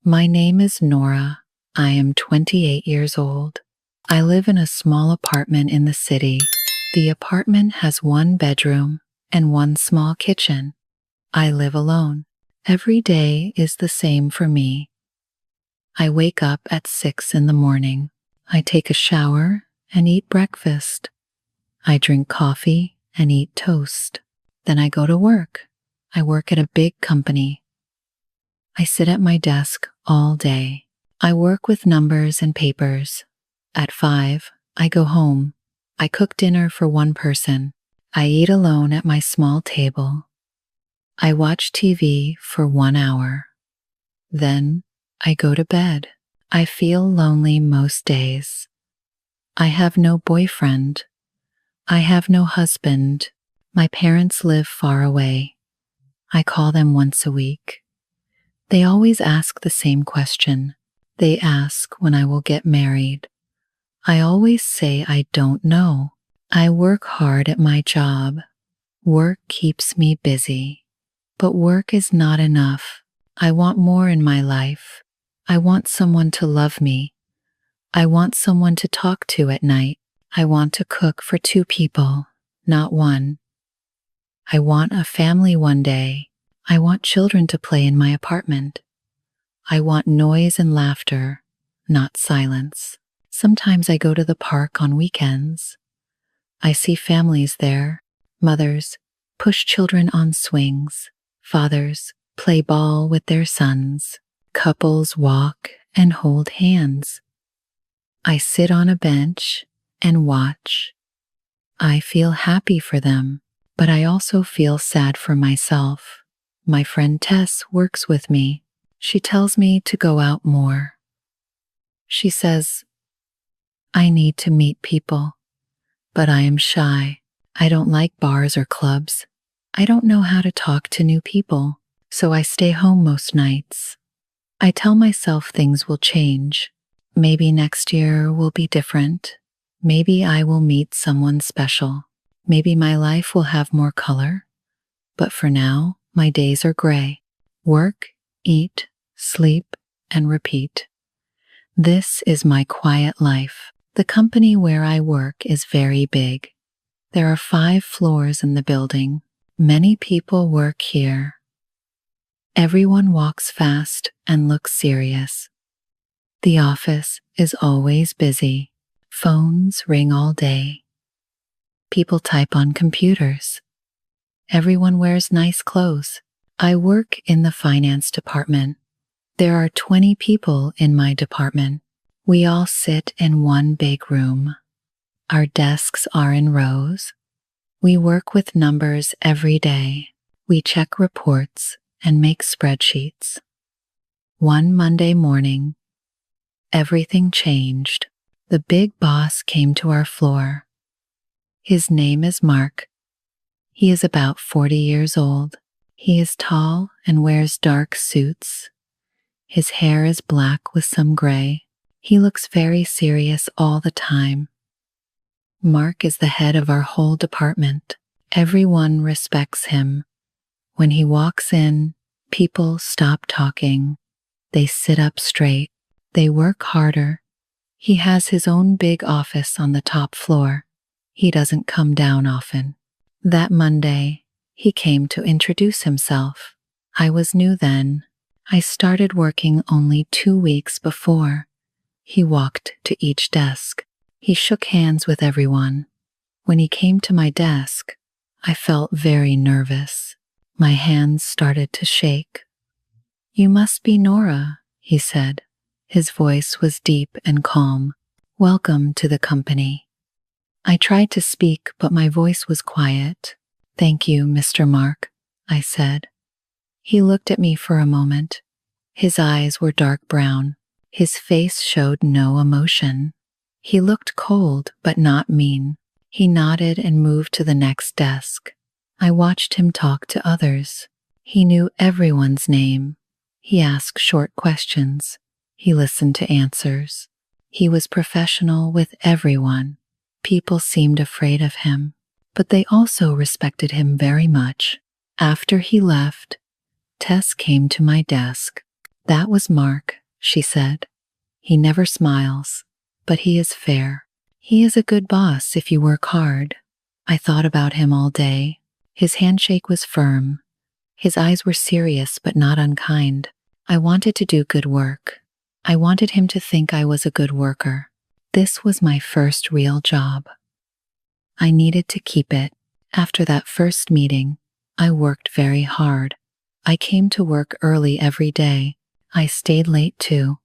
My name is Nora. I am 28 years old. I live in a small apartment in the city. The apartment has one bedroom and one small kitchen. I live alone. Every day is the same for me. I wake up at 6 in the morning. I take a shower and eat breakfast. I drink coffee and eat toast. Then I go to work. I work at a big company. I sit at my desk all day. I work with numbers and papers. At 5, I go home. I cook dinner for one person. I eat alone at my small table. I watch TV for 1 hour. Then I go to bed. I feel lonely most days. I have no boyfriend. I have no husband. My parents live far away. I call them once a week. They always ask the same question. They ask when I will get married. I always say I don't know. I work hard at my job. Work keeps me busy. But work is not enough. I want more in my life. I want someone to love me. I want someone to talk to at night. I want to cook for 2 people, not 1. I want a family one day. I want children to play in my apartment. I want noise and laughter, not silence. Sometimes I go to the park on weekends. I see families there. Mothers push children on swings. Fathers play ball with their sons. Couples walk and hold hands. I sit on a bench and watch. I feel happy for them, but I also feel sad for myself. My friend Tess works with me. She tells me to go out more. She says, I need to meet people, but I am shy. I don't like bars or clubs. I don't know how to talk to new people, so I stay home most nights. I tell myself things will change. Maybe next year will be different. Maybe I will meet someone special. Maybe my life will have more color. But for now, my days are gray. Work, eat, sleep, and repeat. This is my quiet life. The company where I work is very big. There are 5 floors in the building. Many people work here. Everyone walks fast and looks serious. The office is always busy. Phones ring all day. People type on computers. Everyone wears nice clothes. I work in the finance department. There are 20 people in my department. We all sit in one big room. Our desks are in rows. We work with numbers every day. We check reports and make spreadsheets. One Monday morning, everything changed. The big boss came to our floor. His name is Mark. He is about 40 years old. He is tall and wears dark suits. His hair is black with some gray. He looks very serious all the time. Mark is the head of our whole department. Everyone respects him. When he walks in, people stop talking. They sit up straight. They work harder. He has his own big office on the top floor. He doesn't come down often. That Monday, he came to introduce himself. I was new then. I started working only 2 weeks before. He walked to each desk. He shook hands with everyone. When he came to my desk, I felt very nervous. My hands started to shake. You must be Nora, he said. His voice was deep and calm. Welcome to the company. I tried to speak, but my voice was quiet. Thank you, Mr. Mark, I said. He looked at me for a moment. His eyes were dark brown. His face showed no emotion. He looked cold, but not mean. He nodded and moved to the next desk. I watched him talk to others. He knew everyone's name. He asked short questions. He listened to answers. He was professional with everyone. People seemed afraid of him, but they also respected him very much. After he left, Tess came to my desk. That was Mark, she said. He never smiles, but he is fair. He is a good boss if you work hard. I thought about him all day. His handshake was firm. His eyes were serious but not unkind. I wanted to do good work. I wanted him to think I was a good worker. This was my first real job. I needed to keep it. After that first meeting, I worked very hard. I came to work early every day. I stayed late too.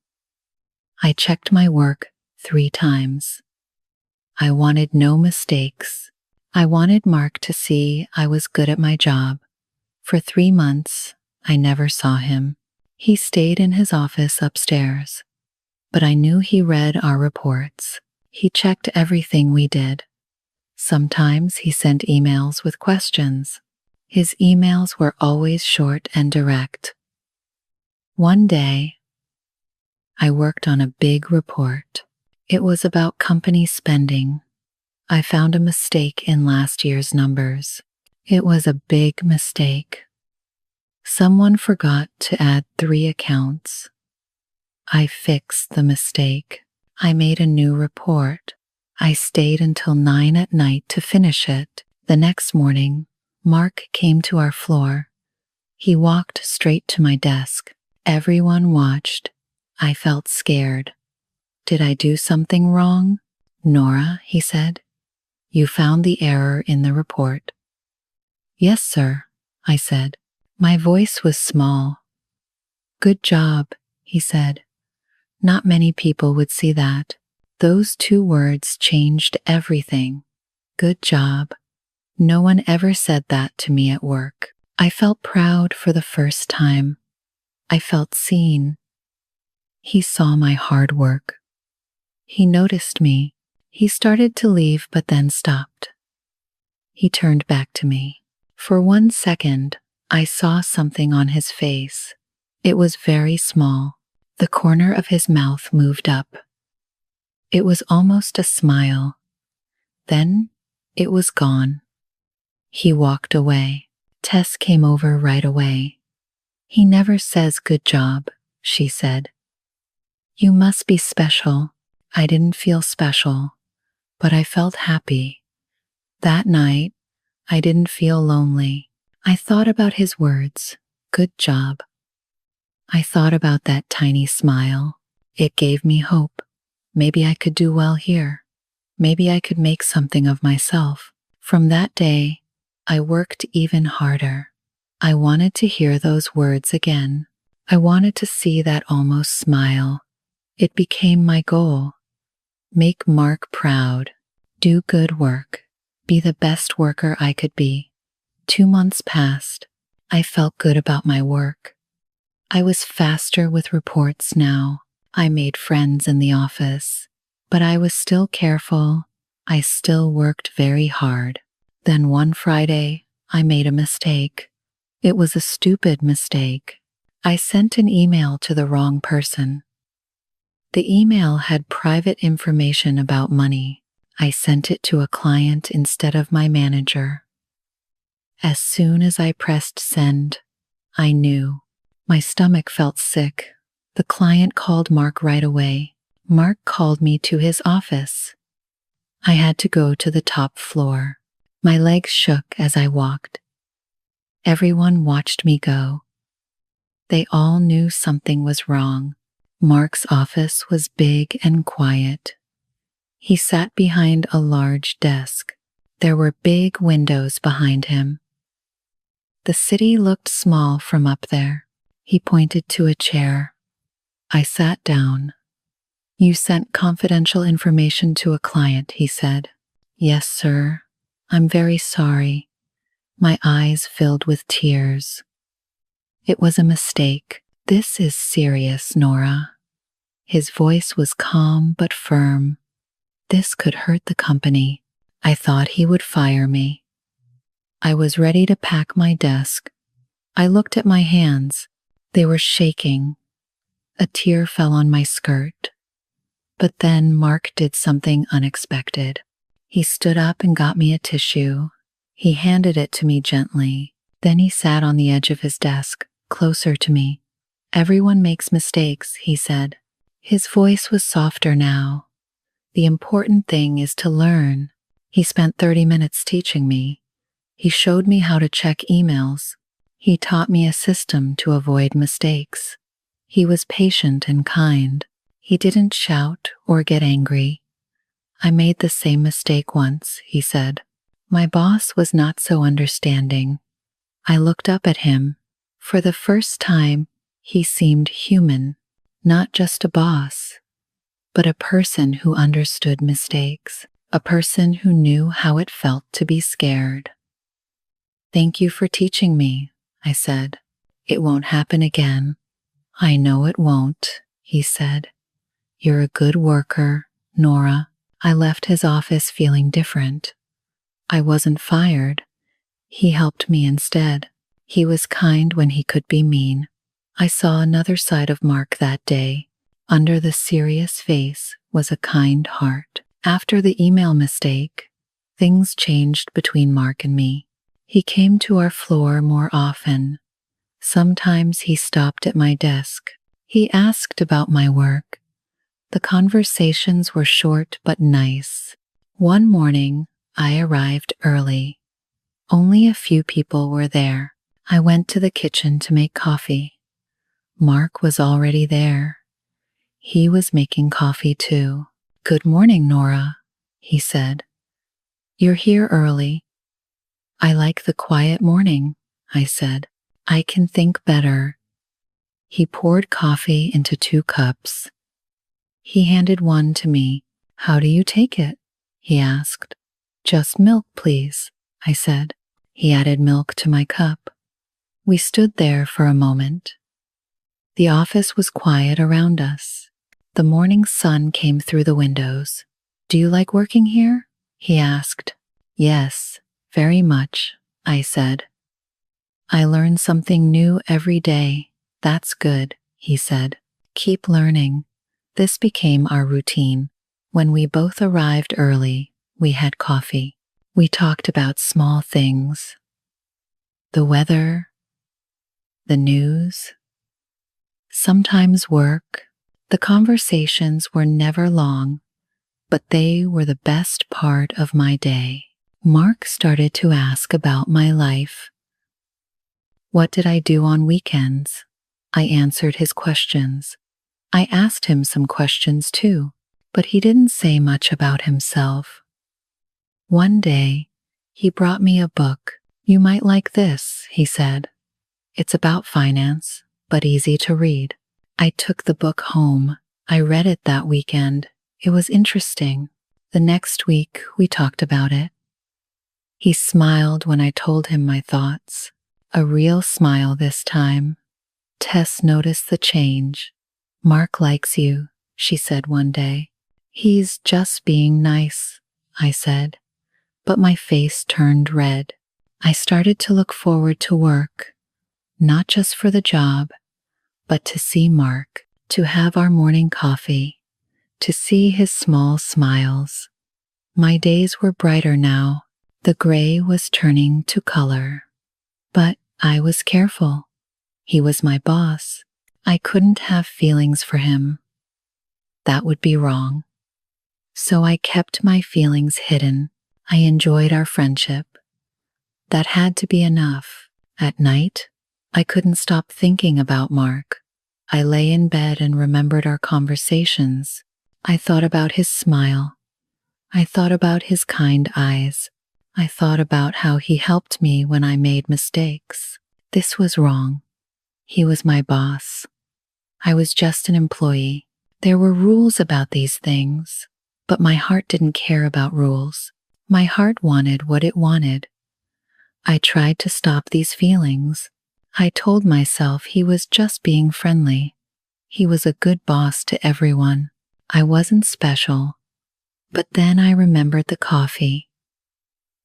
I checked my work 3 times. I wanted no mistakes. I wanted Mark to see I was good at my job. For 3 months, I never saw him. He stayed in his office upstairs. But I knew he read our reports. He checked everything we did. Sometimes he sent emails with questions. His emails were always short and direct. One day, I worked on a big report. It was about company spending. I found a mistake in last year's numbers. It was a big mistake. Someone forgot to add 3 accounts. I fixed the mistake. I made a new report. I stayed until 9 at night to finish it. The next morning, Mark came to our floor. He walked straight to my desk. Everyone watched. I felt scared. Did I do something wrong? Nora, he said. You found the error in the report. Yes, sir, I said. My voice was small. Good job, he said. Not many people would see that. Those 2 words changed everything. Good job. No one ever said that to me at work. I felt proud for the first time. I felt seen. He saw my hard work. He noticed me. He started to leave but then stopped. He turned back to me. For 1 second, I saw something on his face. It was very small. The corner of his mouth moved up. It was almost a smile. Then it was gone. He walked away. Tess came over right away. He never says good job, she said. You must be special. I didn't feel special, but I felt happy. That night, I didn't feel lonely. I thought about his words, good job. I thought about that tiny smile. It gave me hope. Maybe I could do well here. Maybe I could make something of myself. From that day, I worked even harder. I wanted to hear those words again. I wanted to see that almost smile. It became my goal. Make Mark proud. Do good work. Be the best worker I could be. 2 months passed. I felt good about my work. I was faster with reports now. I made friends in the office. But I was still careful. I still worked very hard. Then one Friday, I made a mistake. It was a stupid mistake. I sent an email to the wrong person. The email had private information about money. I sent it to a client instead of my manager. As soon as I pressed send, I knew. My stomach felt sick. The client called Mark right away. Mark called me to his office. I had to go to the top floor. My legs shook as I walked. Everyone watched me go. They all knew something was wrong. Mark's office was big and quiet. He sat behind a large desk. There were big windows behind him. The city looked small from up there. He pointed to a chair. I sat down. You sent confidential information to a client, he said. Yes, sir. I'm very sorry. My eyes filled with tears. It was a mistake. This is serious, Nora. His voice was calm but firm. This could hurt the company. I thought he would fire me. I was ready to pack my desk. I looked at my hands. They were shaking. A tear fell on my skirt. But then Mark did something unexpected. He stood up and got me a tissue. He handed it to me gently. Then he sat on the edge of his desk, closer to me. Everyone makes mistakes, he said. His voice was softer now. The important thing is to learn. He spent 30 minutes teaching me. He showed me how to check emails. He taught me a system to avoid mistakes. He was patient and kind. He didn't shout or get angry. I made the same mistake once, he said. My boss was not so understanding. I looked up at him. For the first time, he seemed human, not just a boss, but a person who understood mistakes, a person who knew how it felt to be scared. Thank you for teaching me, I said. It won't happen again. I know it won't, he said. You're a good worker, Nora. I left his office feeling different. I wasn't fired. He helped me instead. He was kind when he could be mean. I saw another side of Mark that day. Under the serious face was a kind heart. After the email mistake, things changed between Mark and me. He came to our floor more often. Sometimes he stopped at my desk. He asked about my work. The conversations were short but nice. One morning, I arrived early. Only a few people were there. I went to the kitchen to make coffee. Mark was already there. He was making coffee too. Good morning, Nora, he said. You're here early. I like the quiet morning, I said. I can think better. He poured coffee into 2 cups. He handed one to me. How do you take it? He asked. Just milk, please, I said. He added milk to my cup. We stood there for a moment. The office was quiet around us. The morning sun came through the windows. Do you like working here? He asked. Yes, very much, I said. I learn something new every day. That's good, he said. Keep learning. This became our routine. When we both arrived early, we had coffee. We talked about small things. The weather, the news, sometimes work. The conversations were never long, but they were the best part of my day. Mark started to ask about my life. What did I do on weekends? I answered his questions. I asked him some questions too, but he didn't say much about himself. One day, he brought me a book. You might like this, he said. It's about finance, but easy to read. I took the book home. I read it that weekend. It was interesting. The next week, we talked about it. He smiled when I told him my thoughts. A real smile this time. Tess noticed the change. Mark likes you, she said one day. He's just being nice, I said. But my face turned red. I started to look forward to work, not just for the job, but to see Mark, to have our morning coffee, to see his small smiles. My days were brighter now. The gray was turning to color. But I was careful. He was my boss. I couldn't have feelings for him. That would be wrong. So I kept my feelings hidden. I enjoyed our friendship. That had to be enough. At night, I couldn't stop thinking about Mark. I lay in bed and remembered our conversations. I thought about his smile. I thought about his kind eyes. I thought about how he helped me when I made mistakes. This was wrong. He was my boss. I was just an employee. There were rules about these things, but my heart didn't care about rules. My heart wanted what it wanted. I tried to stop these feelings. I told myself he was just being friendly. He was a good boss to everyone. I wasn't special. But then I remembered the coffee,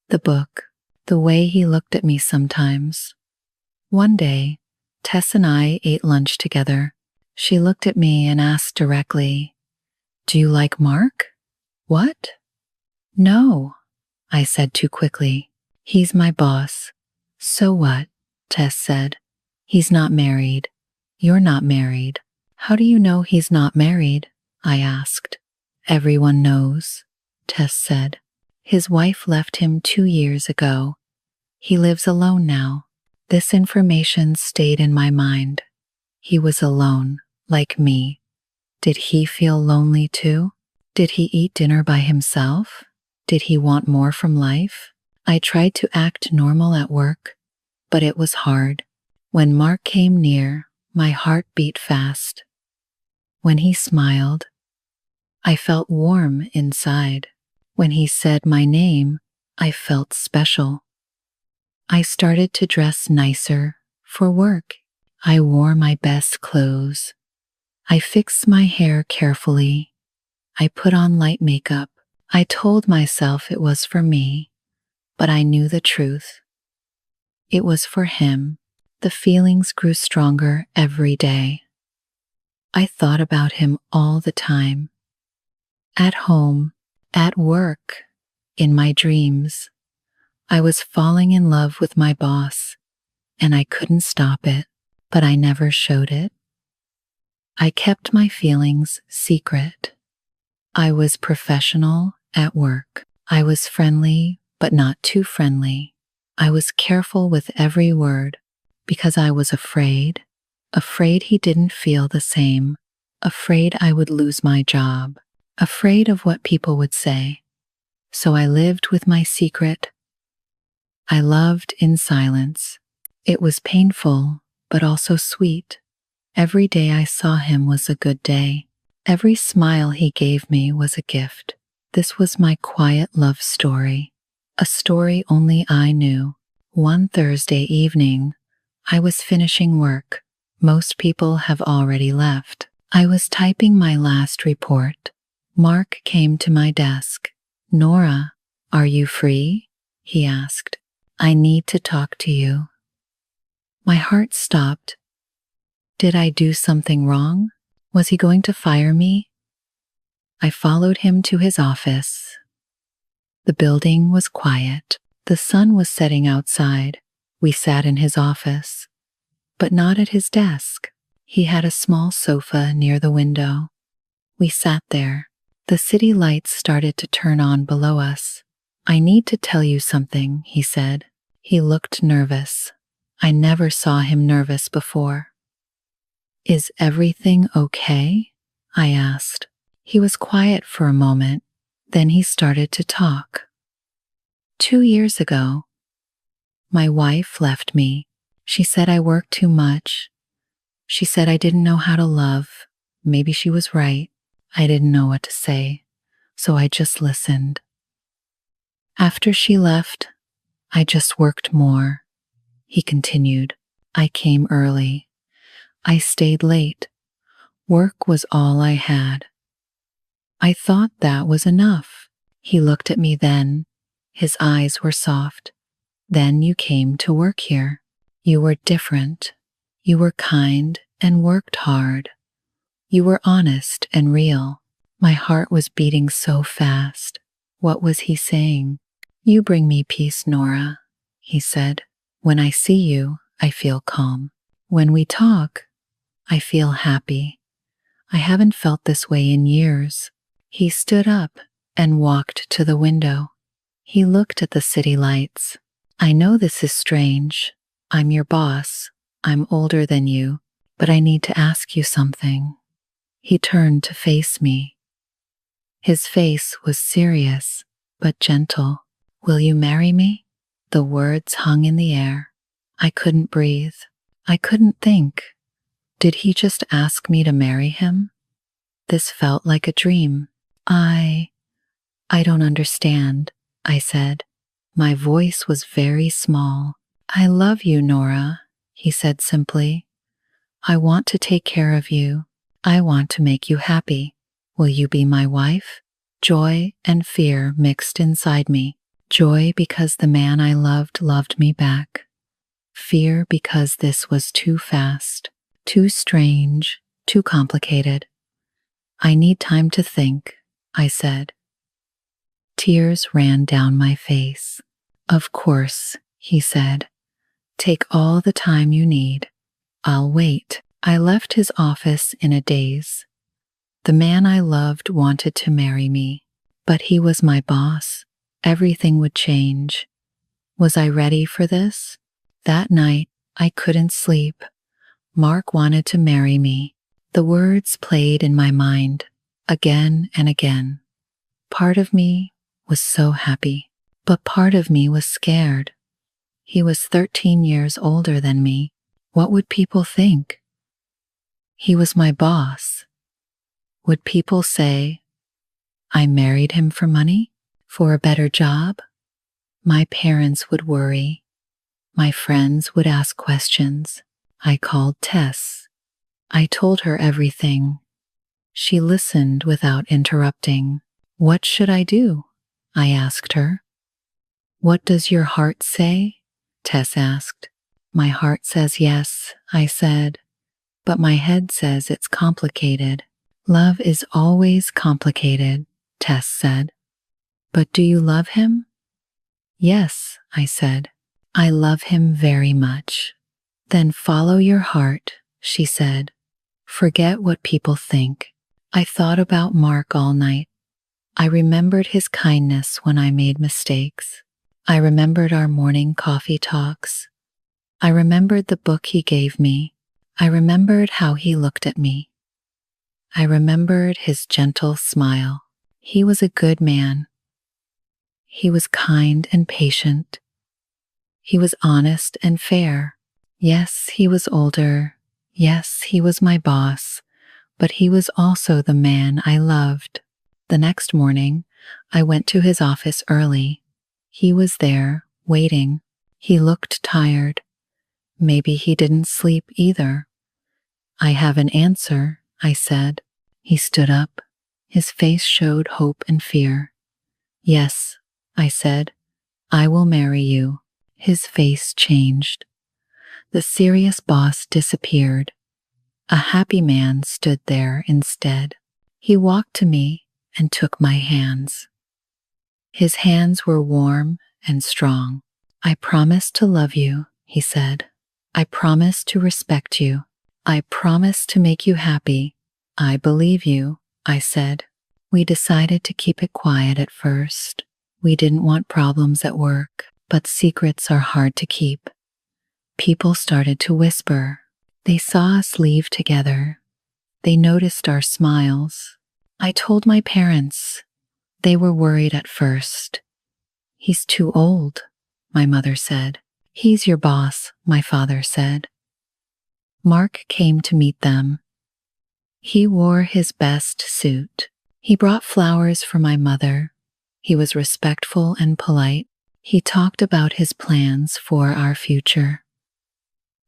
the book, the way he looked at me sometimes. One day, Tess and I ate lunch together. She looked at me and asked directly, "Do you like Mark?" "What?" "No," I said too quickly. "He's my boss." "So what?" Tess said. "He's not married. You're not married. How do you know he's not married? I asked. Everyone knows, Tess said. His wife left him 2 years ago. He lives alone now. This information stayed in my mind. He was alone, like me. Did he feel lonely too? Did he eat dinner by himself? Did he want more from life? I tried to act normal at work, but it was hard. When Mark came near, my heart beat fast. When he smiled, I felt warm inside. When he said my name, I felt special. I started to dress nicer for work. I wore my best clothes. I fixed my hair carefully. I put on light makeup. I told myself it was for me, but I knew the truth. It was for him. The feelings grew stronger every day. I thought about him all the time. At home, at work, in my dreams. I was falling in love with my boss, and I couldn't stop it, but I never showed it. I kept my feelings secret. I was professional at work. I was friendly, but not too friendly. I was careful with every word because I was afraid he didn't feel the same, afraid I would lose my job, afraid of what people would say. So I lived with my secret. I loved in silence. It was painful, but also sweet. Every day I saw him was a good day. Every smile he gave me was a gift. This was my quiet love story, a story only I knew. One Thursday evening, I was finishing work. Most people have already left. I was typing my last report. Mark came to my desk. Nora, are you free? He asked. I need to talk to you. My heart stopped. Did I do something wrong? Was he going to fire me? I followed him to his office. The building was quiet. The sun was setting outside. We sat in his office, but not at his desk. He had a small sofa near the window. We sat there. The city lights started to turn on below us. I need to tell you something, he said. He looked nervous. I never saw him nervous before. Is everything okay? I asked. He was quiet for a moment. Then he started to talk. 2 years ago, my wife left me. She said I worked too much. She said I didn't know how to love. Maybe she was right. I didn't know what to say, so I just listened. After she left, I just worked more. He continued. I came early. I stayed late. Work was all I had. I thought that was enough. He looked at me then. His eyes were soft. Then you came to work here. You were different. You were kind and worked hard. You were honest and real. My heart was beating so fast. What was he saying? You bring me peace, Nora, he said. When I see you, I feel calm. When we talk, I feel happy. I haven't felt this way in years. He stood up and walked to the window. He looked at the city lights. I know this is strange. I'm your boss. I'm older than you, but I need to ask you something. He turned to face me. His face was serious, but gentle. Will you marry me? The words hung in the air. I couldn't breathe. I couldn't think. Did he just ask me to marry him? This felt like a dream. I don't understand, I said. My voice was very small. I love you, Nora, he said simply. I want to take care of you. I want to make you happy. Will you be my wife? Joy and fear mixed inside me. Joy because the man I loved me back. Fear because this was too fast, too strange, too complicated. I need time to think, I said. Tears ran down my face. Of course, he said. Take all the time you need. I'll wait. I left his office in a daze. The man I loved wanted to marry me, but he was my boss. Everything would change. Was I ready for this? That night, I couldn't sleep. Mark wanted to marry me. The words played in my mind, again and again. Part of me was so happy, but part of me was scared. He was 13 years older than me. What would people think? He was my boss. Would people say, I married him for money? For a better job? My parents would worry. My friends would ask questions. I called Tess. I told her everything. She listened without interrupting. What should I do? I asked her. What does your heart say? Tess asked. My heart says yes, I said. But my head says it's complicated. Love is always complicated, Tess said. But do you love him? Yes, I said. I love him very much. Then follow your heart, she said. Forget what people think. I thought about Mark all night. I remembered his kindness when I made mistakes. I remembered our morning coffee talks. I remembered the book he gave me. I remembered how he looked at me. I remembered his gentle smile. He was a good man. He was kind and patient. He was honest and fair. Yes, he was older. Yes, he was my boss. But he was also the man I loved. The next morning, I went to his office early. He was there, waiting. He looked tired. Maybe he didn't sleep either. I have an answer, I said. He stood up. His face showed hope and fear. Yes, I said, I will marry you. His face changed. The serious boss disappeared. A happy man stood there instead. He walked to me and took my hands. His hands were warm and strong. I promise to love you, he said. I promise to respect you. I promise to make you happy. I believe you, I said. We decided to keep it quiet at first. We didn't want problems at work, but secrets are hard to keep. People started to whisper. They saw us leave together. They noticed our smiles. I told my parents. They were worried at first. He's too old, my mother said. He's your boss, my father said. Mark came to meet them. He wore his best suit. He brought flowers for my mother. He was respectful and polite. He talked about his plans for our future.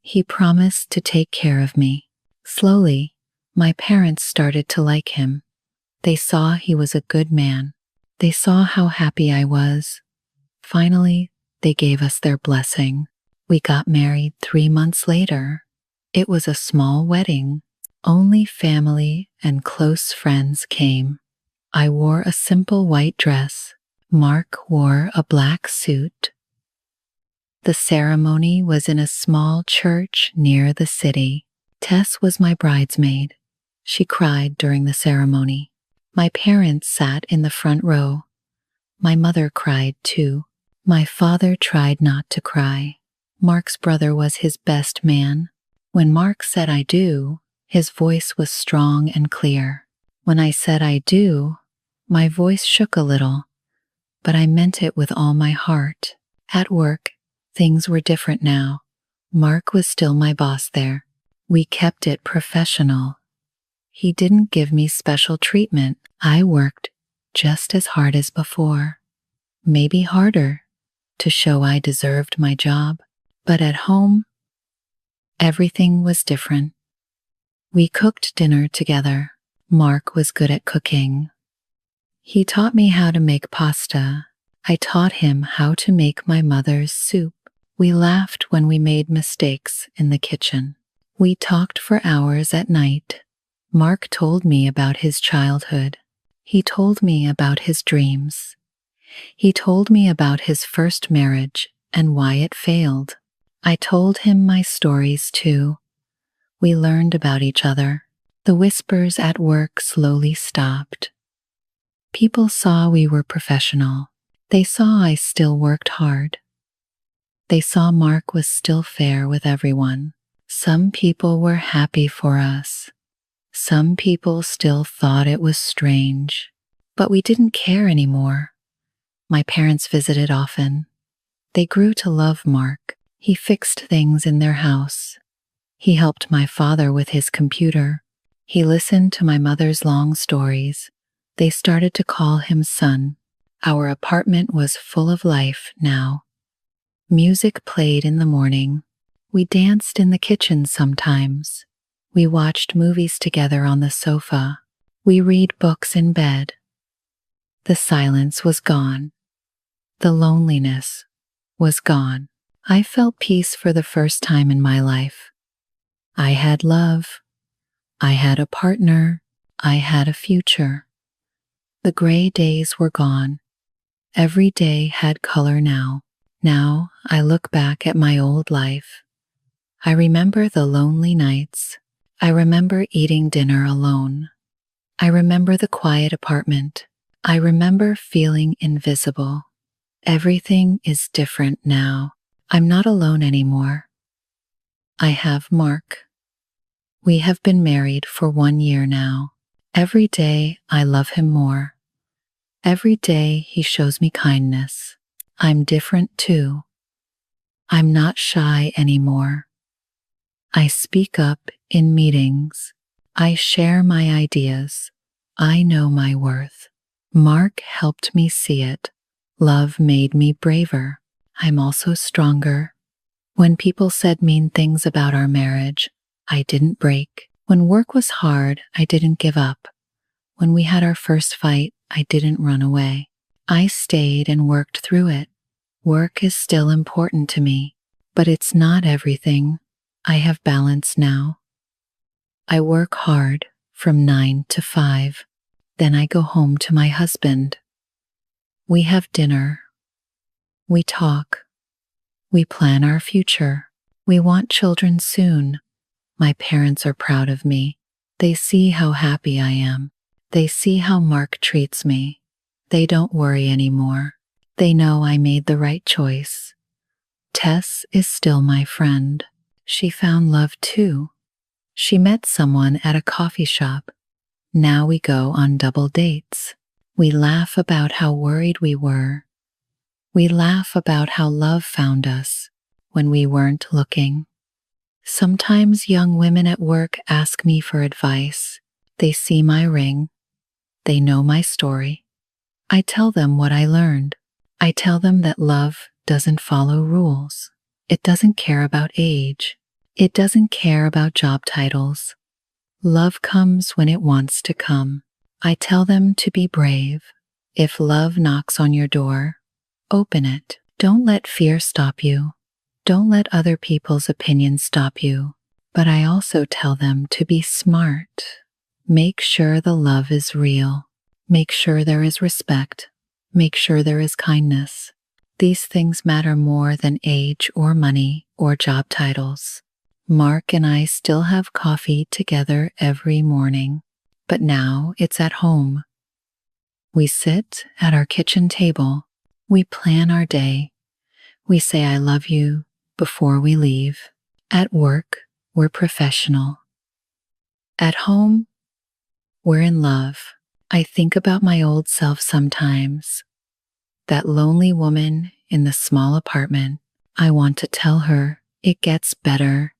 He promised to take care of me. Slowly, my parents started to like him. They saw he was a good man. They saw how happy I was. Finally, they gave us their blessing. We got married 3 months later. It was a small wedding. Only family and close friends came. I wore a simple white dress. Mark wore a black suit. The ceremony was in a small church near the city. Tess was my bridesmaid. She cried during the ceremony. My parents sat in the front row. My mother cried too. My father tried not to cry. Mark's brother was his best man. When Mark said I do, his voice was strong and clear. When I said I do, my voice shook a little, but I meant it with all my heart. At work, things were different now. Mark was still my boss there. We kept it professional. He didn't give me special treatment. I worked just as hard as before, maybe harder, to show I deserved my job. But at home, everything was different. We cooked dinner together. Mark was good at cooking. He taught me how to make pasta. I taught him how to make my mother's soup. We laughed when we made mistakes in the kitchen. We talked for hours at night. Mark told me about his childhood. He told me about his dreams. He told me about his first marriage and why it failed. I told him my stories too. We learned about each other. The whispers at work slowly stopped. People saw we were professional. They saw I still worked hard. They saw Mark was still fair with everyone. Some people were happy for us. Some people still thought it was strange. But we didn't care anymore. My parents visited often. They grew to love Mark. He fixed things in their house. He helped my father with his computer. He listened to my mother's long stories. They started to call him son. Our apartment was full of life now. Music played in the morning. We danced in the kitchen sometimes. We watched movies together on the sofa. We read books in bed. The silence was gone. The loneliness was gone. I felt peace for the first time in my life. I had love. I had a partner. I had a future. The gray days were gone. Every day had color now. Now I look back at my old life. I remember the lonely nights. I remember eating dinner alone. I remember the quiet apartment. I remember feeling invisible. Everything is different now. I'm not alone anymore. I have Mark. We have been married for 1 year now. Every day I love him more. Every day he shows me kindness. I'm different too. I'm not shy anymore. I speak up in meetings. I share my ideas. I know my worth. Mark helped me see it. Love made me braver. I'm also stronger. When people said mean things about our marriage, I didn't break. When work was hard, I didn't give up. When we had our first fight, I didn't run away. I stayed and worked through it. Work is still important to me, but it's not everything. I have balance now. I work hard from 9 to 5. Then I go home to my husband. We have dinner. We talk. We plan our future. We want children soon. My parents are proud of me. They see how happy I am. They see how Mark treats me. They don't worry anymore. They know I made the right choice. Tess is still my friend. She found love too. She met someone at a coffee shop. Now we go on double dates. We laugh about how worried we were. We laugh about how love found us when we weren't looking. Sometimes young women at work ask me for advice. They see my ring. They know my story. I tell them what I learned. I tell them that love doesn't follow rules. It doesn't care about age. It doesn't care about job titles. Love comes when it wants to come. I tell them to be brave. If love knocks on your door, open it. Don't let fear stop you. Don't let other people's opinions stop you. But I also tell them to be smart. Make sure the love is real. Make sure there is respect. Make sure there is kindness. These things matter more than age or money or job titles. Mark and I still have coffee together every morning, but now it's at home. We sit at our kitchen table. We plan our day. We say I love you before we leave. At work, we're professional. At home, we're in love. I think about my old self sometimes. That lonely woman in the small apartment. I want to tell her it gets better.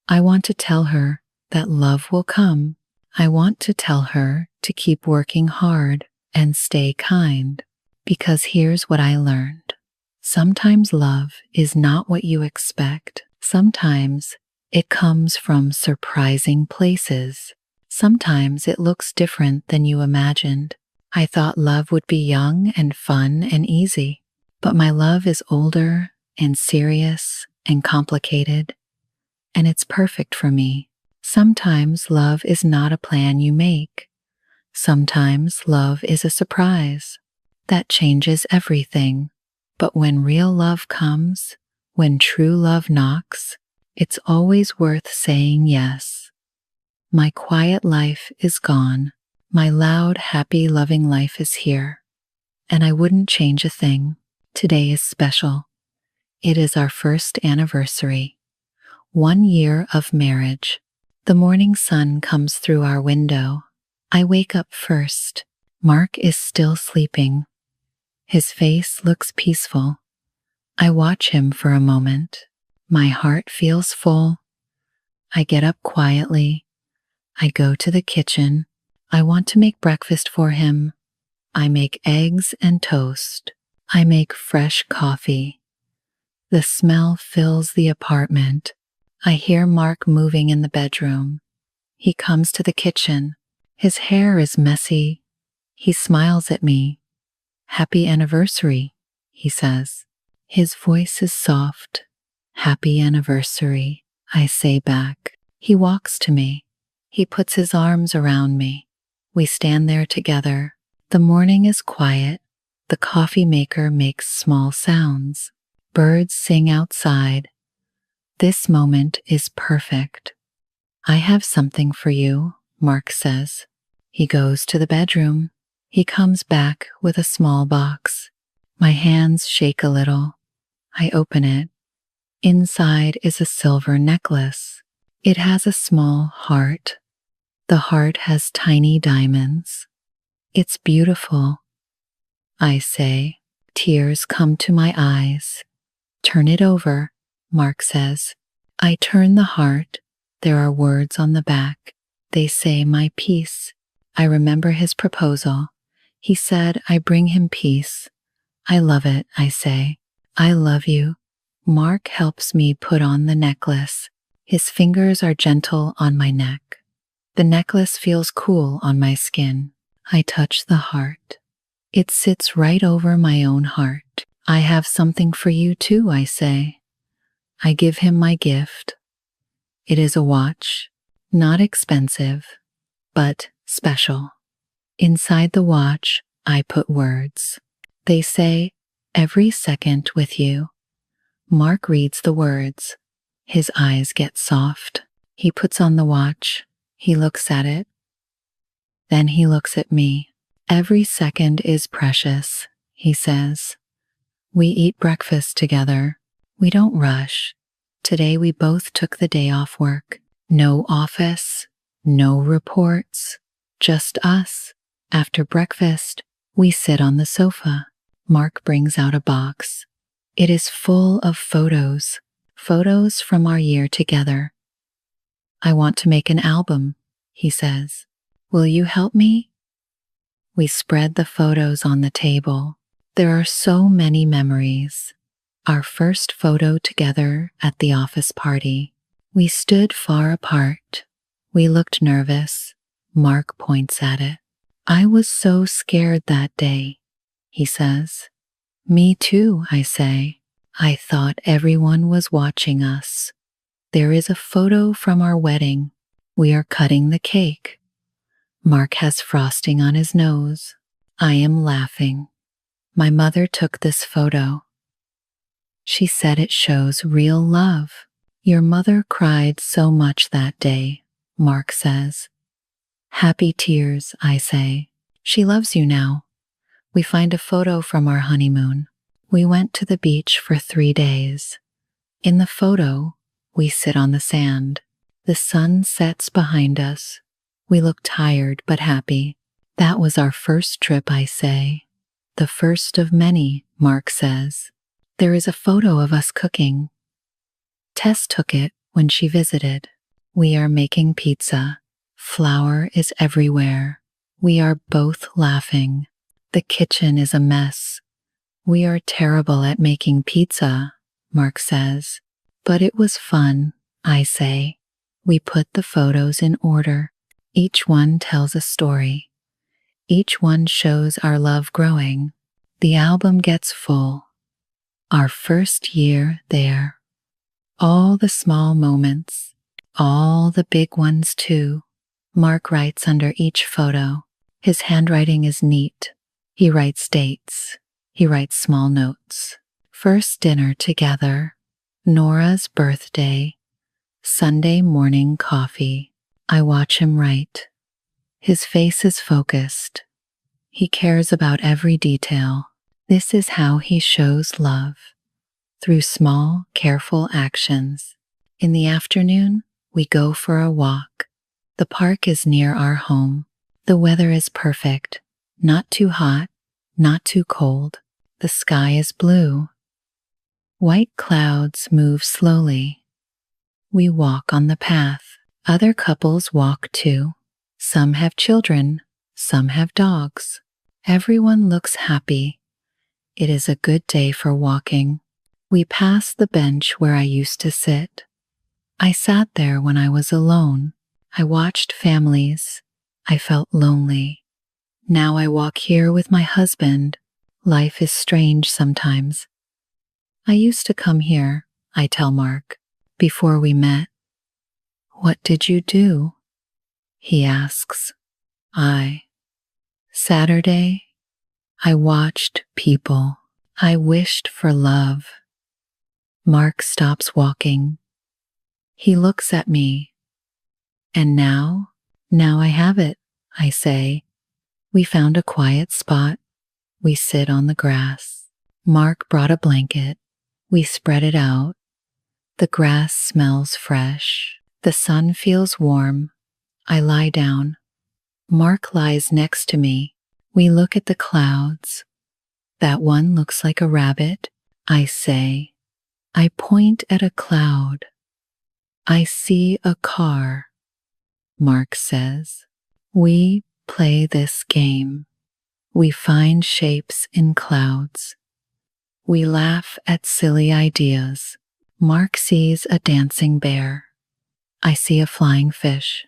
I want to tell her that love will come. I want to tell her to keep working hard and stay kind. Because here's what I learned. Sometimes love is not what you expect. Sometimes it comes from surprising places. Sometimes it looks different than you imagined. I thought love would be young and fun and easy, but my love is older and serious and complicated, and it's perfect for me. Sometimes love is not a plan you make. Sometimes love is a surprise that changes everything. But when real love comes, when true love knocks, it's always worth saying yes. My quiet life is gone. My loud, happy, loving life is here. And I wouldn't change a thing. Today is special. It is our first anniversary. 1 year of marriage. The morning sun comes through our window. I wake up first. Mark is still sleeping. His face looks peaceful. I watch him for a moment. My heart feels full. I get up quietly. I go to the kitchen. I want to make breakfast for him. I make eggs and toast. I make fresh coffee. The smell fills the apartment. I hear Mark moving in the bedroom. He comes to the kitchen. His hair is messy. He smiles at me. "Happy anniversary," he says. His voice is soft. "Happy anniversary," I say back. He walks to me. He puts his arms around me. We stand there together. The morning is quiet. The coffee maker makes small sounds. Birds sing outside. This moment is perfect. "I have something for you," Mark says. He goes to the bedroom. He comes back with a small box. My hands shake a little. I open it. Inside is a silver necklace. It has a small heart. The heart has tiny diamonds. It's beautiful. I say. Tears come to my eyes. "Turn it over," Mark says. I turn the heart. There are words on the back. They say my peace. I remember his proposal. He said I bring him peace. I love it, I say. "I love you." Mark helps me put on the necklace. His fingers are gentle on my neck. The necklace feels cool on my skin. I touch the heart. It sits right over my own heart. "I have something for you too," I say. I give him my gift. It is a watch, not expensive, but special. Inside the watch, I put words. They say, "Every second with you." Mark reads the words. His eyes get soft. He puts on the watch. He looks at it. Then he looks at me. "Every second is precious," he says. We eat breakfast together. We don't rush. Today we both took the day off work. No office, no reports, just us. After breakfast, we sit on the sofa. Mark brings out a box. It is full of photos from our year together. "I want to make an album," he says. "Will you help me?" We spread the photos on the table. There are so many memories. Our first photo together at the office party. We stood far apart. We looked nervous. Mark points at it. "I was so scared that day," he says. "Me too," I say. "I thought everyone was watching us." There is a photo from our wedding. We are cutting the cake. Mark has frosting on his nose. I am laughing. My mother took this photo. She said it shows real love. "Your mother cried so much that day," Mark says. "Happy tears," I say. "She loves you now." We find a photo from our honeymoon. We went to the beach for 3 days. In the photo, we sit on the sand. The sun sets behind us. We look tired but happy. "That was our first trip," I say. "The first of many," Mark says. There is a photo of us cooking. Tess took it when she visited. We are making pizza. Flour is everywhere. We are both laughing. The kitchen is a mess. "We are terrible at making pizza," Mark says. "But it was fun," I say. We put the photos in order. Each one tells a story. Each one shows our love growing. The album gets full. Our first year there. All the small moments, all the big ones too. Mark writes under each photo. His handwriting is neat. He writes dates. He writes small notes. First dinner together. Nora's birthday. Sunday morning coffee. I watch him write. His face is focused. He cares about every detail. This is how he shows love, through small, careful actions. In the afternoon, we go for a walk. The park is near our home. The weather is perfect, not too hot, not too cold. The sky is blue. White clouds move slowly. We walk on the path. Other couples walk too. Some have children, some have dogs. Everyone looks happy. It is a good day for walking. We pass the bench where I used to sit. I sat there when I was alone. I watched families. I felt lonely. Now I walk here with my husband. Life is strange sometimes. I used to come here, I tell Mark, before we met. What did you do? He asks. Saturday, I watched people. I wished for love. Mark stops walking. He looks at me. And now I have it, I say. We found a quiet spot. We sit on the grass. Mark brought a blanket. We spread it out. The grass smells fresh. The sun feels warm. I lie down. Mark lies next to me. We look at the clouds. That one looks like a rabbit, I say. I point at a cloud. I see a car. Mark says, we play this game. We find shapes in clouds. We laugh at silly ideas. Mark sees a dancing bear. I see a flying fish.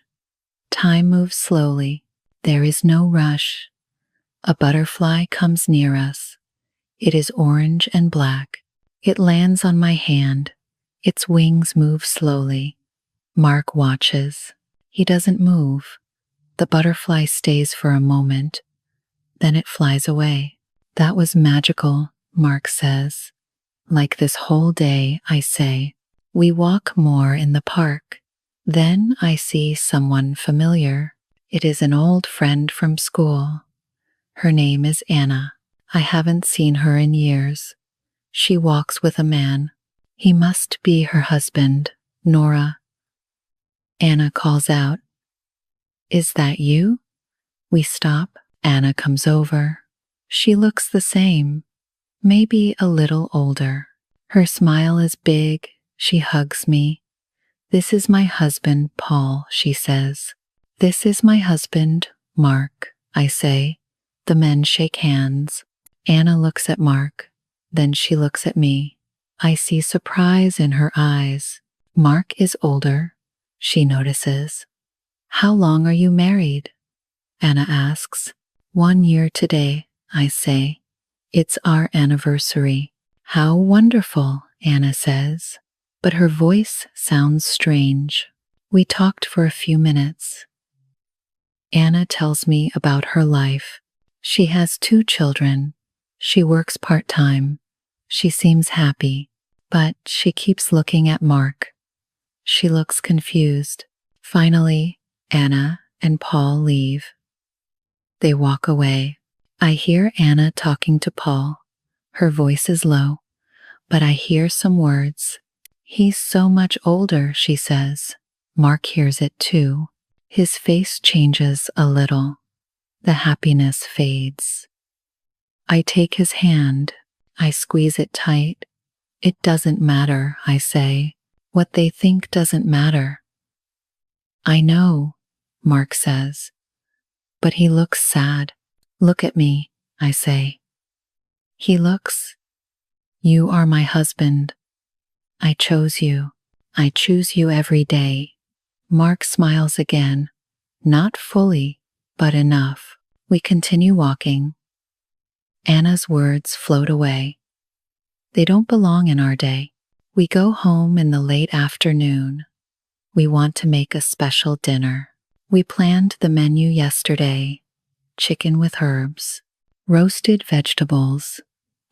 Time moves slowly. There is no rush. A butterfly comes near us. It is orange and black. It lands on my hand. Its wings move slowly. Mark watches. He doesn't move. The butterfly stays for a moment. Then it flies away. That was magical, Mark says. Like this whole day, I say. We walk more in the park. Then I see someone familiar. It is an old friend from school. Her name is Anna. I haven't seen her in years. She walks with a man. He must be her husband, Nora. Anna calls out, "Is that you?" We stop. Anna comes over. She looks the same, maybe a little older. Her smile is big. She hugs me. "This is my husband, Paul," she says. "This is my husband, Mark," I say. The men shake hands. Anna looks at Mark. Then she looks at me. I see surprise in her eyes. Mark is older. She notices. "How long are you married?" Anna asks. 1 year today, I say. "It's our anniversary." "How wonderful," Anna says. But her voice sounds strange. We talked for a few minutes. Anna tells me about her life. She has 2 children. She works part-time. She seems happy, but she keeps looking at Mark. She looks confused. Finally, Anna and Paul leave. They walk away. I hear Anna talking to Paul. Her voice is low, but I hear some words. "He's so much older," she says. Mark hears it too. His face changes a little. The happiness fades. I take his hand. I squeeze it tight. "It doesn't matter," I say. "What they think doesn't matter." "I know," Mark says. But he looks sad. "Look at me," I say. He looks. "You are my husband. I chose you. I choose you every day." Mark smiles again. Not fully, but enough. We continue walking. Anna's words float away. They don't belong in our day. We go home in the late afternoon. We want to make a special dinner. We planned the menu yesterday. Chicken with herbs, roasted vegetables,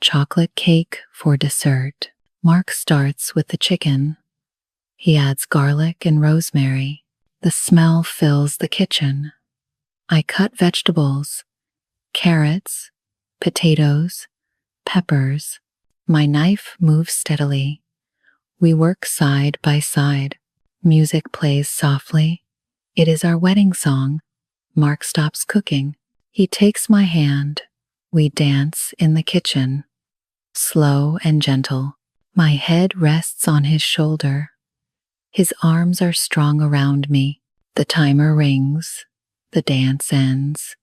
chocolate cake for dessert. Mark starts with the chicken. He adds garlic and rosemary. The smell fills the kitchen. I cut vegetables, carrots, potatoes, peppers. My knife moves steadily. We work side by side. Music plays softly. It is our wedding song. Mark stops cooking. He takes my hand. We dance in the kitchen. Slow and gentle. My head rests on his shoulder. His arms are strong around me. The timer rings. The dance ends.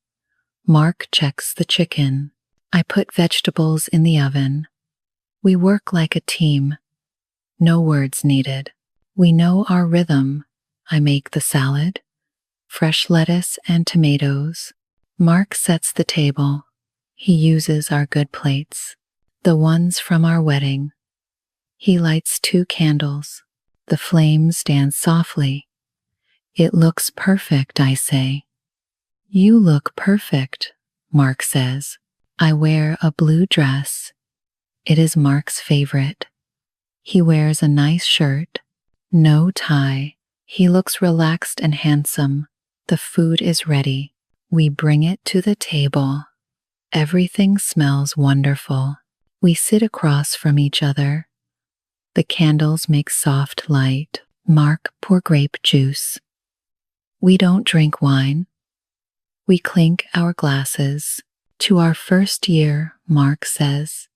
Mark checks the chicken. I put vegetables in the oven. We work like a team. No words needed. We know our rhythm. I make the salad, fresh lettuce and tomatoes. Mark sets the table. He uses our good plates, the ones from our wedding. He lights 2 candles. The flames dance softly. It looks perfect, I say. You look perfect, Mark says. I wear a blue dress. It is Mark's favorite. He wears a nice shirt, no tie. He looks relaxed and handsome. The food is ready. We bring it to the table. Everything smells wonderful. We sit across from each other. The candles make soft light. Mark pour grape juice. We don't drink wine. We clink our glasses. To our first year, Mark says.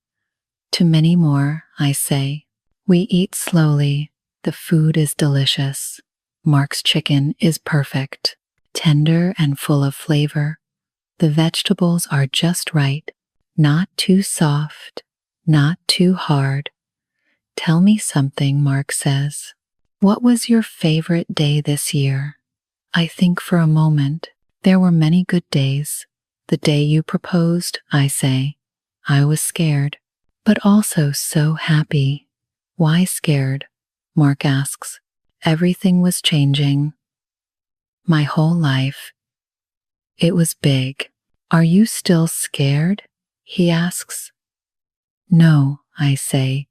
To many more, I say. We eat slowly. The food is delicious. Mark's chicken is perfect, tender and full of flavor. The vegetables are just right, not too soft, not too hard. Tell me something, Mark says. What was your favorite day this year? I think for a moment. There were many good days. The day you proposed, I say. I was scared, but also so happy. Why scared? Mark asks. Everything was changing. My whole life. It was big. Are you still scared? He asks. No, I say.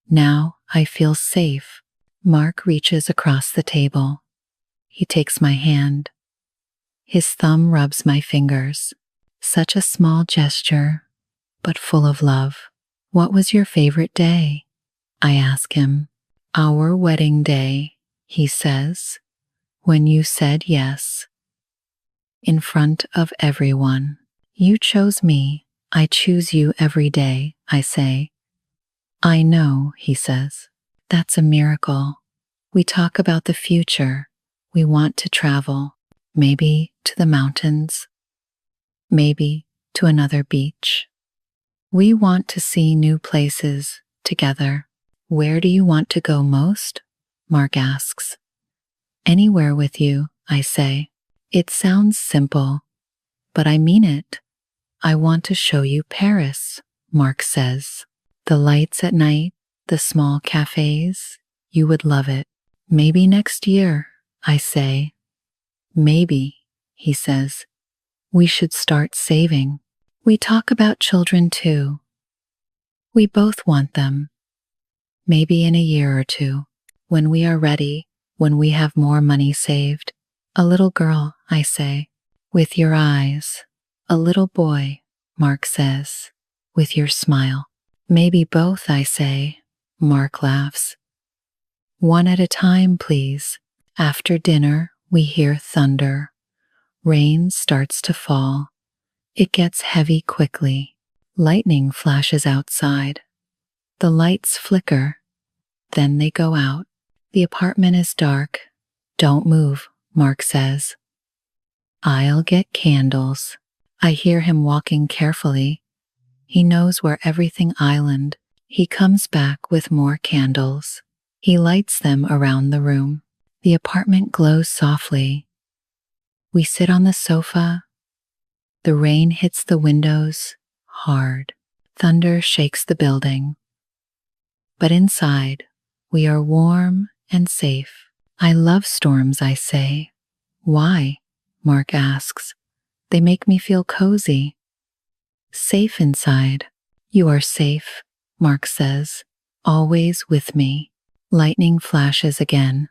Now I feel safe. Mark reaches across the table. He takes my hand. His thumb rubs my fingers. Such a small gesture, but full of love. What was your favorite day? I ask him. Our wedding day, he says, when you said yes. In front of everyone. You chose me. I choose you every day, I say. I know, he says. That's a miracle. We talk about the future. We want to travel. Maybe to the mountains. Maybe to another beach. We want to see new places together. Where do you want to go most? Mark asks. Anywhere with you, I say. It sounds simple, but I mean it. I want to show you Paris, Mark says. The lights at night, the small cafes, you would love it. Maybe next year, I say. Maybe, he says. We should start saving. We talk about children too. We both want them. Maybe in a year or two, when we are ready, when we have more money saved. A little girl, I say, with your eyes. A little boy, Mark says, with your smile. Maybe both, I say. Mark laughs. One at a time, please. After dinner, we hear thunder. Rain starts to fall. It gets heavy quickly. Lightning flashes outside. The lights flicker. Then they go out. The apartment is dark. Don't move, Mark says. I'll get candles. I hear him walking carefully. He knows where everything island. He comes back with more candles. He lights them around the room. The apartment glows softly. We sit on the sofa. The rain hits the windows hard. Thunder shakes the building. But inside, we are warm and safe. I love storms, I say. Why? Mark asks. They make me feel cozy. Safe inside. You are safe, Mark says. Always with me. Lightning flashes again.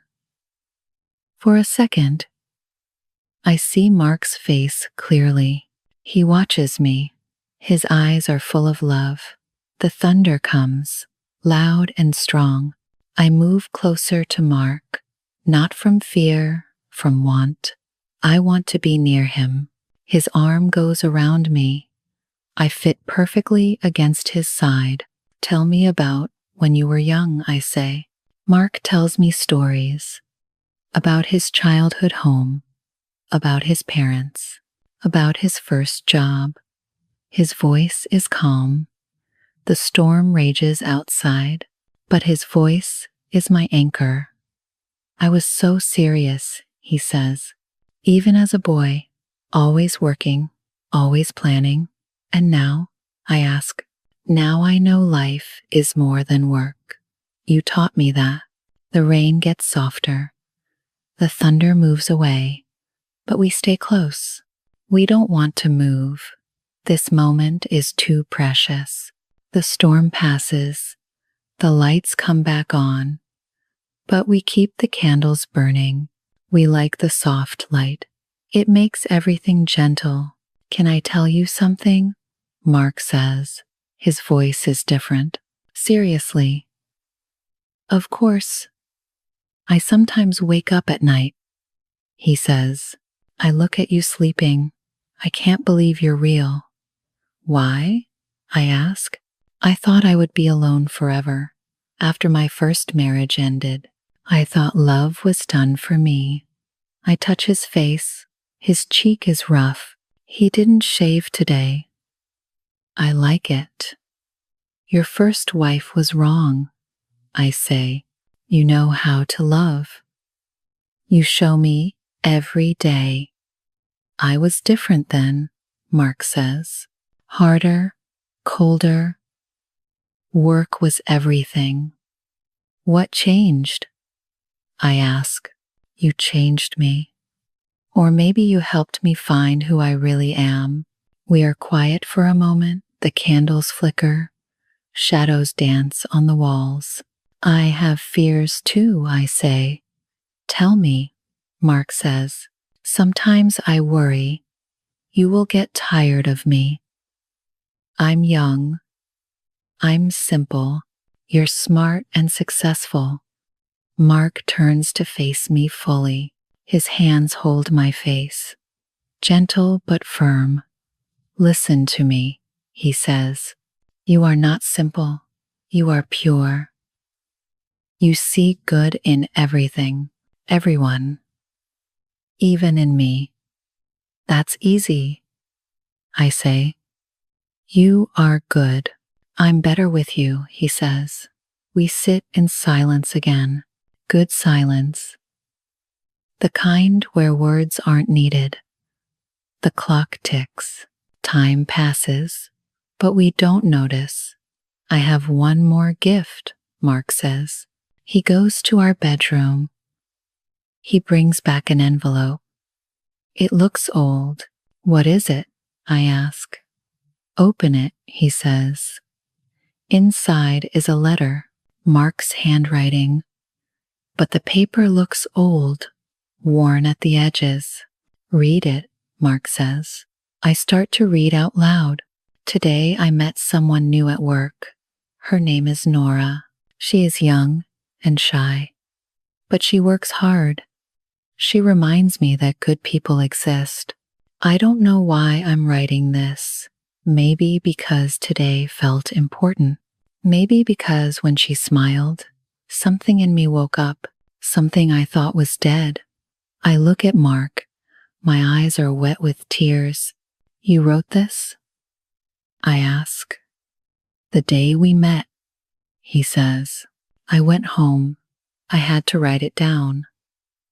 For a second, I see Mark's face clearly. He watches me. His eyes are full of love. The thunder comes, loud and strong. I move closer to Mark, not from fear, from want. I want to be near him. His arm goes around me. I fit perfectly against his side. Tell me about when you were young, I say. Mark tells me stories about his childhood home, about his parents, about his first job. His voice is calm. The storm rages outside, but his voice is my anchor. I was so serious, he says, even as a boy, always working, always planning. And now, I ask, now I know life is more than work. You taught me that. The rain gets softer. The thunder moves away, but we stay close. We don't want to move. This moment is too precious. The storm passes. The lights come back on. But we keep the candles burning. We like the soft light. It makes everything gentle. Can I tell you something? Mark says. His voice is different. Seriously. Of course. I sometimes wake up at night. He says. I look at you sleeping. I can't believe you're real. Why? I ask. I thought I would be alone forever. After my first marriage ended, I thought love was done for me. I touch his face. His cheek is rough. He didn't shave today. I like it. Your first wife was wrong, I say. You know how to love. You show me every day. I was different then, Mark says. Harder, colder. Work was everything. What changed? I ask. You changed me. Or maybe you helped me find who I really am. We are quiet for a moment. The candles flicker. Shadows dance on the walls. I have fears too, I say. Tell me, Mark says. Sometimes I worry. You will get tired of me. I'm young. I'm simple. You're smart and successful. Mark turns to face me fully. His hands hold my face. Gentle but firm. Listen to me, he says. You are not simple. You are pure. You see good in everything, everyone, even in me. That's easy, I say. You are good. I'm better with you, he says. We sit in silence again. Good silence. The kind where words aren't needed. The clock ticks. Time passes, but we don't notice. I have one more gift, Mark says. He goes to our bedroom. He brings back an envelope. It looks old. What is it? I ask. Open it, he says. Inside is a letter, Mark's handwriting. But the paper looks old, worn at the edges. Read it, Mark says. I start to read out loud. Today I met someone new at work. Her name is Nora. She is young and shy, but she works hard. She reminds me that good people exist. I don't know why I'm writing this. Maybe because today felt important. Maybe because when she smiled, something in me woke up, something I thought was dead. I look at Mark. My eyes are wet with tears. You wrote this? I ask. The day we met, he says. I went home. I had to write it down.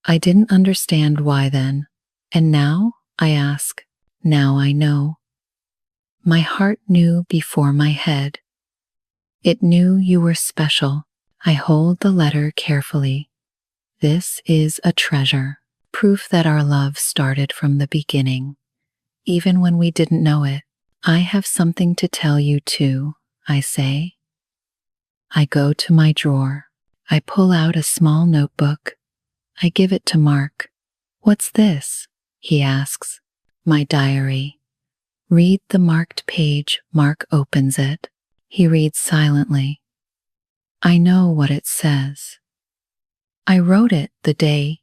I didn't understand why then. And now, I ask. Now I know. My heart knew before my head. It knew you were special. I hold the letter carefully. This is a treasure, proof that our love started from the beginning, even when we didn't know it. I have something to tell you too, I say. I go to my drawer. I pull out a small notebook. I give it to Mark. What's this? He asks. My diary. Read the marked page. Mark opens it. He reads silently. I know what it says. I wrote it the day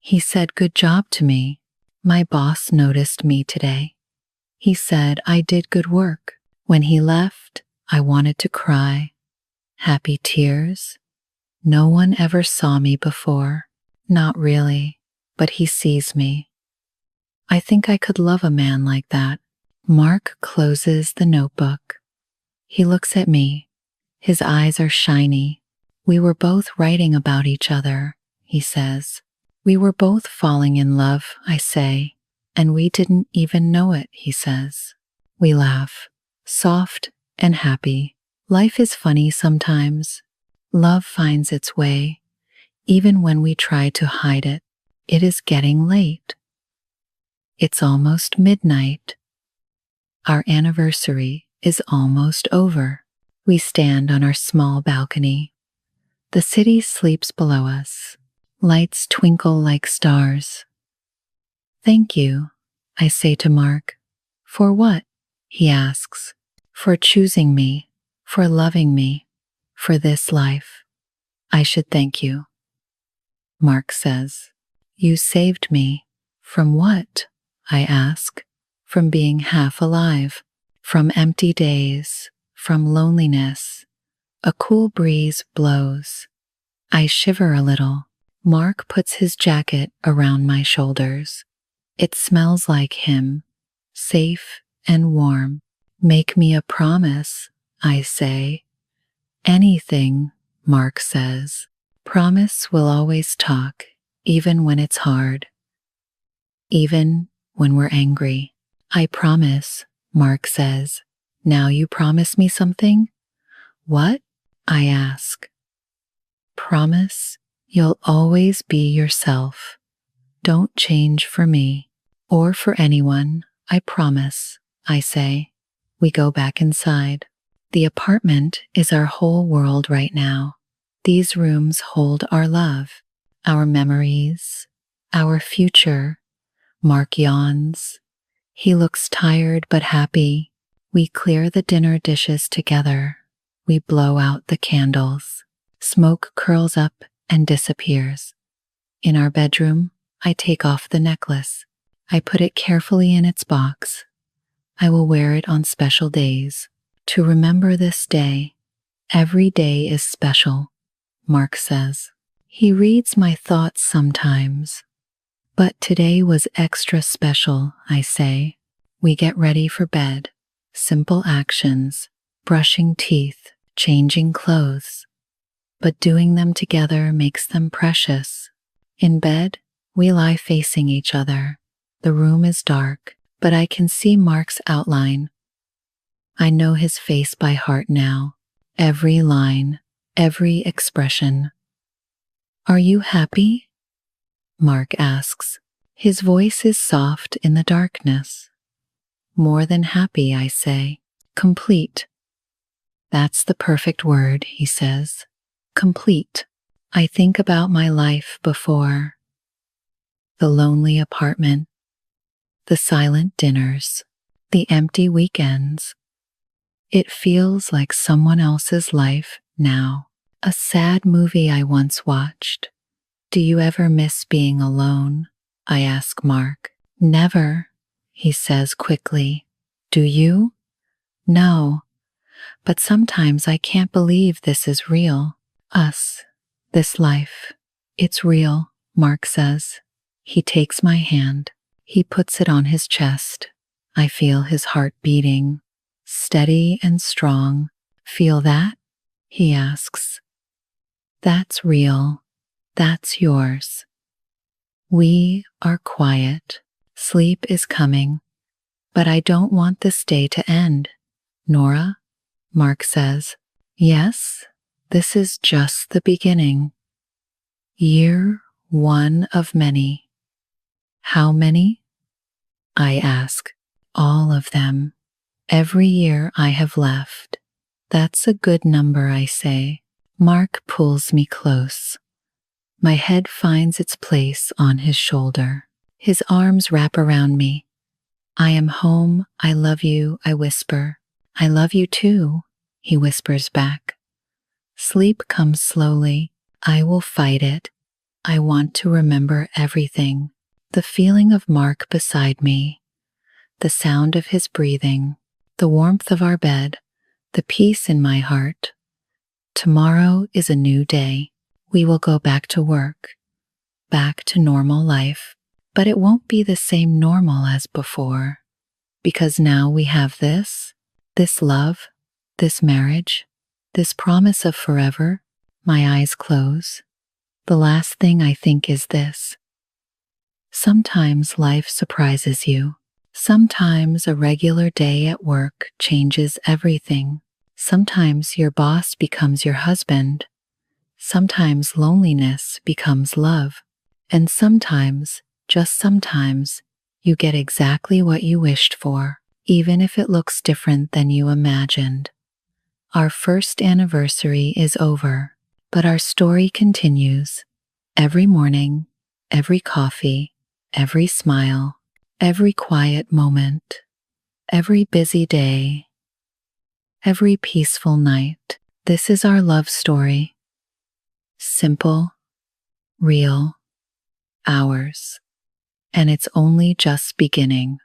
he said good job to me. My boss noticed me today. He said I did good work. When he left, I wanted to cry. Happy tears. No one ever saw me before. Not really, but he sees me. I think I could love a man like that. Mark closes the notebook. He looks at me. His eyes are shiny. We were both writing about each other, he says. We were both falling in love, I say, and we didn't even know it, he says. We laugh, soft and happy. Life is funny sometimes. Love finds its way, even when we try to hide it. It is getting late. It's almost midnight. Our anniversary is almost over. We stand on our small balcony. The city sleeps below us. Lights twinkle like stars. Thank you, I say to Mark. For what? He asks. For choosing me, for loving me, for this life. I should thank you. Mark says. You saved me. From what? I ask. From being half alive, from empty days, from loneliness. A cool breeze blows. I shiver a little. Mark puts his jacket around my shoulders. It smells like him, safe and warm. Make me a promise, I say. Anything, Mark says. Promise we'll always talk, even when it's hard. Even when we're angry. I promise, Mark says. Now you promise me something? What? I ask. Promise you'll always be yourself. Don't change for me or for anyone, I promise, I say. We go back inside. The apartment is our whole world right now. These rooms hold our love, our memories, our future. Mark yawns. He looks tired but happy. We clear the dinner dishes together. We blow out the candles. Smoke curls up and disappears. In our bedroom, I take off the necklace. I put it carefully in its box. I will wear it on special days. To remember this day. Every day is special, Mark says. He reads my thoughts sometimes. But today was extra special, I say. We get ready for bed. Simple actions. Brushing teeth, changing clothes. But doing them together makes them precious. In bed, we lie facing each other. The room is dark, but I can see Mark's outline. I know his face by heart now. Every line, every expression. Are you happy? Mark asks. His voice is soft in the darkness. More than happy, I say. Complete. That's the perfect word, he says. Complete. I think about my life before. The lonely apartment. The silent dinners. The empty weekends. It feels like someone else's life now. A sad movie I once watched. Do you ever miss being alone? I ask Mark. Never, he says quickly. Do you? No. But sometimes I can't believe this is real. Us. This life. It's real, Mark says. He takes my hand. He puts it on his chest. I feel his heart beating. Steady and strong. Feel that? He asks. That's real. That's yours. We are quiet. Sleep is coming. But I don't want this day to end. Nora? Mark says. Yes, this is just the beginning. Year 1 of many. How many? I ask. All of them. Every year I have left. That's a good number, I say. Mark pulls me close. My head finds its place on his shoulder. His arms wrap around me. I am home, I love you, I whisper. I love you too, he whispers back. Sleep comes slowly. I will fight it. I want to remember everything. The feeling of Mark beside me, the sound of his breathing, the warmth of our bed, the peace in my heart. Tomorrow is a new day. We will go back to work, back to normal life. But it won't be the same normal as before. Because now we have this love, this marriage, this promise of forever. My eyes close. The last thing I think is this. Sometimes life surprises you. Sometimes a regular day at work changes everything. Sometimes your boss becomes your husband. Sometimes loneliness becomes love. And sometimes, just sometimes, you get exactly what you wished for, even if it looks different than you imagined. Our first anniversary is over, but our story continues. Every morning, every coffee, every smile, every quiet moment, every busy day, every peaceful night. This is our love story. Simple, real, ours. And it's only just beginning.